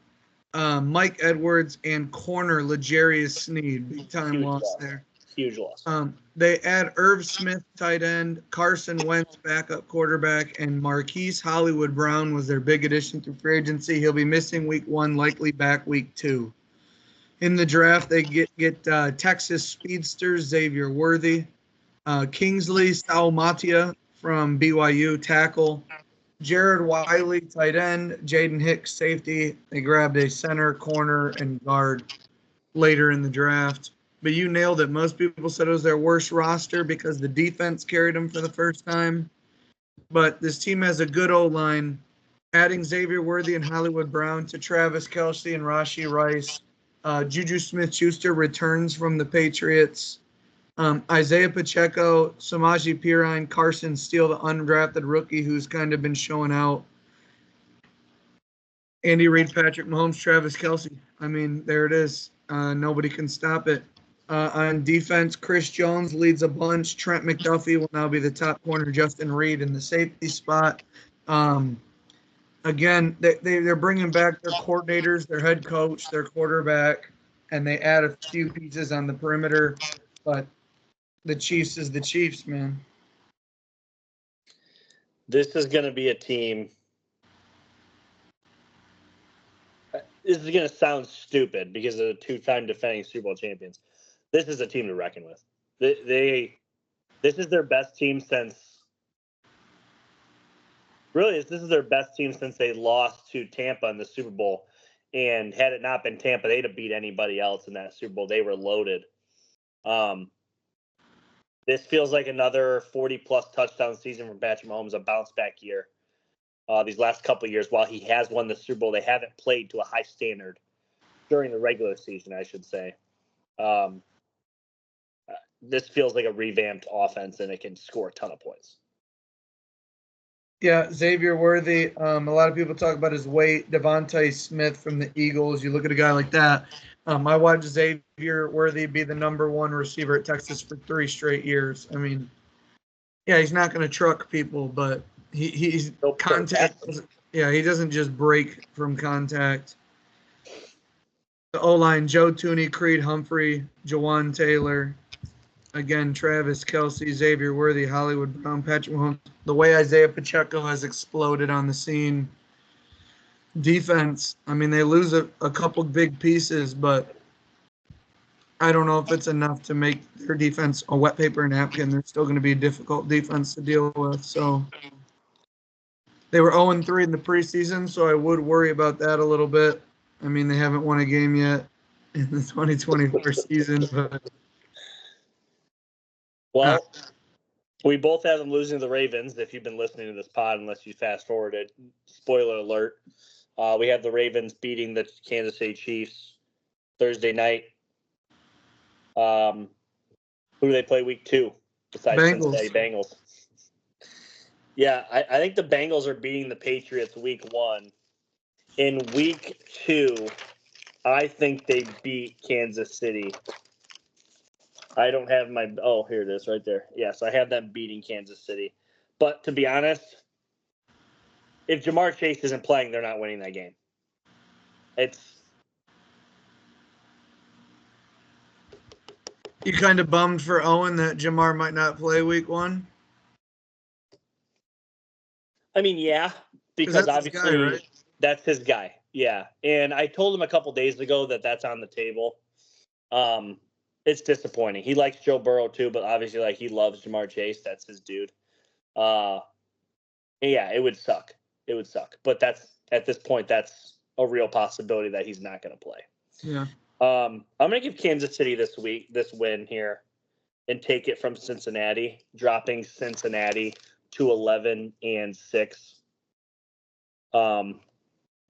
Mike Edwards, and corner L'Jarius Sneed. Big time loss there. Huge loss. They add Irv Smith, tight end, Carson Wentz, backup quarterback, and Marquise Hollywood Brown was their big addition through free agency. He'll be missing week 1, likely back week 2. In the draft, they get Texas speedsters Xavier Worthy, Kingsley Saumatia from BYU, tackle, Jared Wiley, tight end, Jaden Hicks, safety. They grabbed a center, corner, and guard later in the draft. But you nailed it. Most people said it was their worst roster because the defense carried them for the first time. But this team has a good O-line. Adding Xavier Worthy and Hollywood Brown to Travis Kelce and Rashee Rice. Juju Smith-Schuster returns from the Patriots. Isaiah Pacheco, Samaje Perine, Carson Steele, the undrafted rookie who's kind of been showing out. Andy Reid, Patrick Mahomes, Travis Kelce. I mean, there it is. Nobody can stop it. On defense, Chris Jones leads a bunch. Trent McDuffie will now be the top corner. Justin Reed in the safety spot. Again, they're bringing back their coordinators, their head coach, their quarterback, and they add a few pieces on the perimeter. But the Chiefs is the Chiefs, man. This is going to be a team. This is going to sound stupid because of the 2-time defending Super Bowl champions. This is a team to reckon with. This is their best team since. Really, this is their best team since they lost to Tampa in the Super Bowl. And had it not been Tampa, they'd have beat anybody else in that Super Bowl. They were loaded. This feels like another 40-plus touchdown season from Patrick Mahomes, a bounce-back year. These last couple of years, while he has won the Super Bowl, they haven't played to a high standard during the regular season, I should say. This feels like a revamped offense, and it can score a ton of points. Yeah, Xavier Worthy. A lot of people talk about his weight. Devontae Smith from the Eagles. You look at a guy like that. I watched Xavier Worthy be the number 1 receiver at Texas for 3 straight years. I mean, yeah, he's not going to truck people, but he's contact. Yeah, he doesn't just break from contact. The O-line, Joe Tooney, Creed Humphrey, Jawan Taylor. Again, Travis Kelce, Xavier Worthy, Hollywood Brown, Patrick Mahomes. The way Isaiah Pacheco has exploded on the scene. Defense, I mean, they lose a couple big pieces, but I don't know if it's enough to make their defense a wet paper napkin. They're still going to be a difficult defense to deal with. So they were 0-3 in the preseason, so I would worry about that a little bit. I mean, they haven't won a game yet. in the 2024 season, but Well, we both have them losing to the Ravens. If you've been listening to this pod, unless you fast forwarded, spoiler alert. We have the Ravens beating the Kansas City Chiefs Thursday night. Who do they play week 2 besides Bengals. Cincinnati Bengals? Yeah, I think the Bengals are beating the Patriots week 1. In week 2, I think they beat Kansas City. I don't have my – oh, here it is right there. Yes, I have them beating Kansas City. But to be honest, if Jamar Chase isn't playing, they're not winning that game. You kind of bummed for Owen that Jamar might not play week 1? I mean, yeah, because that's obviously his guy, right? That's his guy. Yeah, and I told him a couple days ago that that's on the table. It's disappointing. He likes Joe Burrow too, but obviously, like, he loves Jamar Chase. That's his dude. Yeah, it would suck. It would suck. But at this point, that's a real possibility that he's not going to play. Yeah. I'm going to give Kansas City this win here, and take it from Cincinnati, dropping Cincinnati to 11-6.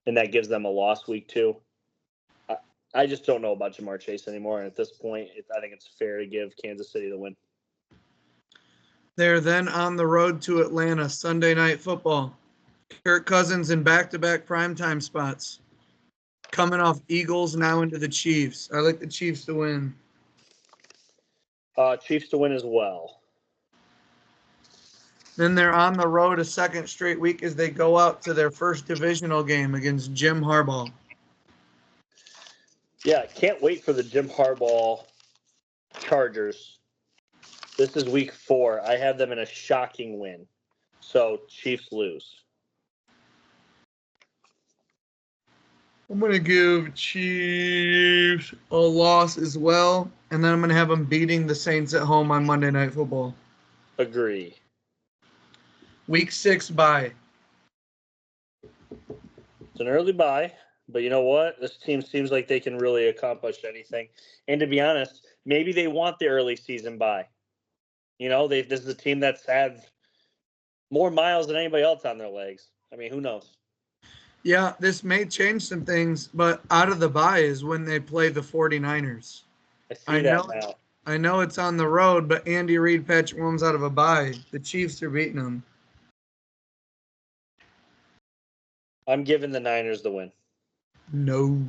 And that gives them a loss week 2. I just don't know about Jamar Chase anymore. And at this point, I think it's fair to give Kansas City the win. They're then on the road to Atlanta, Sunday Night Football. Kirk Cousins in back-to-back primetime spots. Coming off Eagles, now into the Chiefs. I like the Chiefs to win. Chiefs to win as well. Then they're on the road a second straight week as they go out to their first divisional game against Jim Harbaugh. Yeah, can't wait for the Jim Harbaugh Chargers. This is week 4. I have them in a shocking win. So Chiefs lose. I'm going to give Chiefs a loss as well. And then I'm going to have them beating the Saints at home on Monday Night Football. Agree. Week 6 bye. It's an early bye, but you know what? This team seems like they can really accomplish anything. And to be honest, maybe they want the early season bye. You know, this is a team that's had more miles than anybody else on their legs. I mean, who knows? Yeah, this may change some things, but out of the bye is when they play the 49ers. I know that now. I know it's on the road, but Andy Reid, Patrick Mahomes out of a bye. The Chiefs are beating them. I'm giving the Niners the win. No.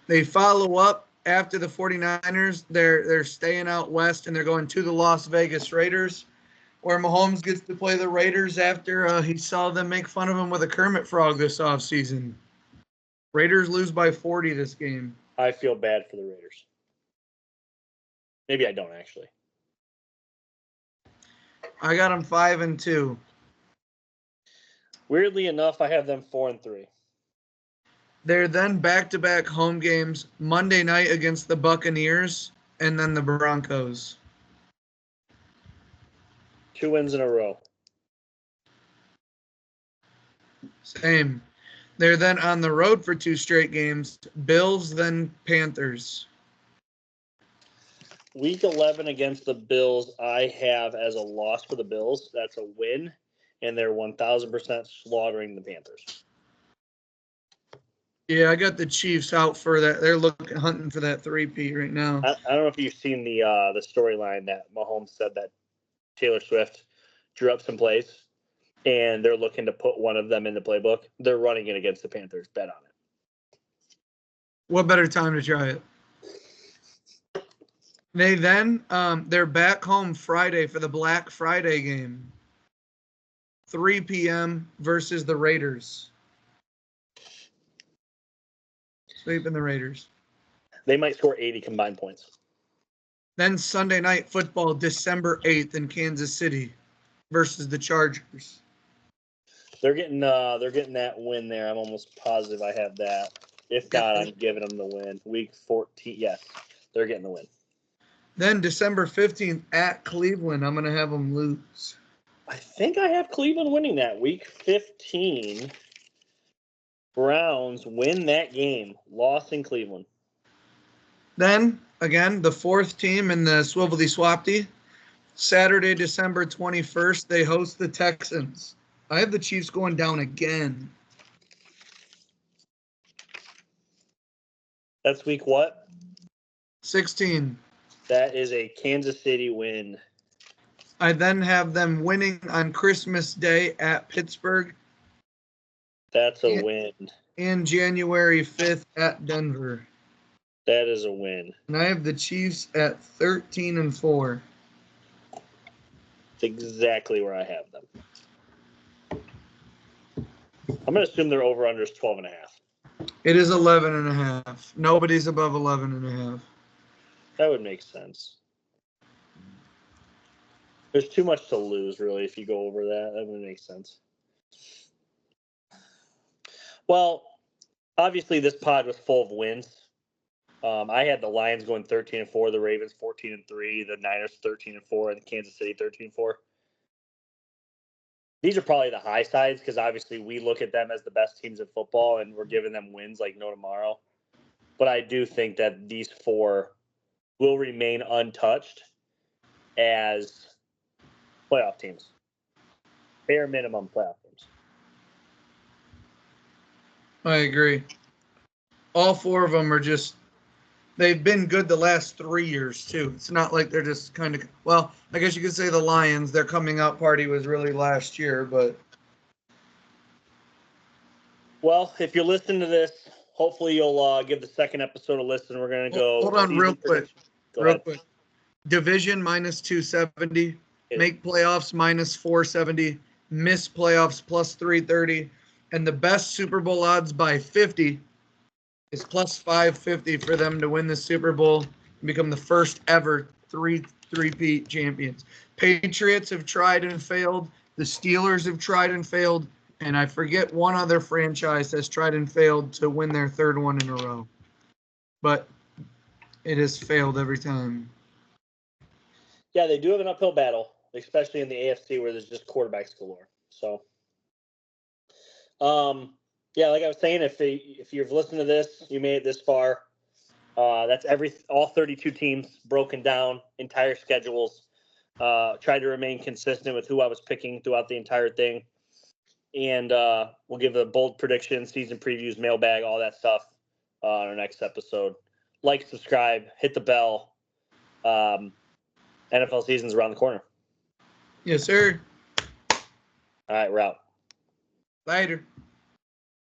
They follow up after the 49ers. They're staying out west, and they're going to the Las Vegas Raiders, where Mahomes gets to play the Raiders after he saw them make fun of him with a Kermit frog this offseason. Raiders lose by 40 this game. I feel bad for the Raiders. Maybe I don't, actually. I got them 5-2. Weirdly enough, I have them 4-3. They're then back-to-back home games, Monday night against the Buccaneers and then the Broncos. 2 wins in a row. Same. They're then on the road for 2 straight games, Bills, then Panthers. Week 11 against the Bills, I have as a loss for the Bills. That's a win, and they're 1,000% slaughtering the Panthers. Yeah, I got the Chiefs out for that. They're hunting for that 3-peat right now. I don't know if you've seen the storyline that Mahomes said that Taylor Swift drew up some plays, and they're looking to put one of them in the playbook. They're running it against the Panthers. Bet on it. What better time to try it? They then, they're back home Friday for the Black Friday game. 3 p.m. versus the Raiders. Sweeping the Raiders. They might score 80 combined points. Then Sunday Night Football, December 8th in Kansas City versus the Chargers. They're getting that win there. I'm almost positive I have that. If not, I'm giving them the win. Week 14, yes, they're getting the win. Then December 15th at Cleveland, I'm going to have them lose. I think I have Cleveland winning that. Week 15. Browns win that game. Loss in Cleveland. Then, again, the fourth team in the Swiveldy Swapty. Saturday, December 21st, they host the Texans. I have the Chiefs going down again. That's week what? 16. That is a Kansas City win. I then have them winning on Christmas Day at Pittsburgh. That's a win. And January 5th at Denver. That is a win. And I have the Chiefs at 13-4. That's exactly where I have them. I'm going to assume their over-under is 12.5. It is 11.5. Nobody's above 11.5. That would make sense. There's too much to lose, really, if you go over that. That would make sense. Well, obviously this pod was full of wins. I had the Lions going 13-4, the Ravens 14-3, the Niners 13-4, and the Kansas City 13-4. These are probably the high sides because obviously we look at them as the best teams in football and we're giving them wins like no tomorrow. But I do think that these four will remain untouched as playoff teams. Bare minimum playoff teams. I agree. All four of them are just, they've been good the last 3 years, too. It's not like they're just kind of, well, I guess you could say the Lions, their coming out party was really last year, but. Well, if you're listening to this, hopefully you'll give the second episode a listen. We're going to go. Hold on real quick. Real quick. Division minus 270. Make playoffs minus 470. Miss playoffs plus 330. And the best Super Bowl odds by 50 is plus 550 for them to win the Super Bowl and become the first ever three-peat champions. Patriots have tried and failed. The Steelers have tried and failed. And I forget one other franchise has tried and failed to win their third one in a row. But it has failed every time. Yeah, they do have an uphill battle, especially in the AFC where there's just quarterbacks galore. So, yeah, like I was saying, if you've listened to this, you made it this far. That's all 32 teams broken down, entire schedules. Tried to remain consistent with who I was picking throughout the entire thing. And we'll give a bold prediction, season previews, mailbag, all that stuff on our next episode. Like, subscribe, hit the bell. NFL season's around the corner. Yes, sir. All right, we're out. Later.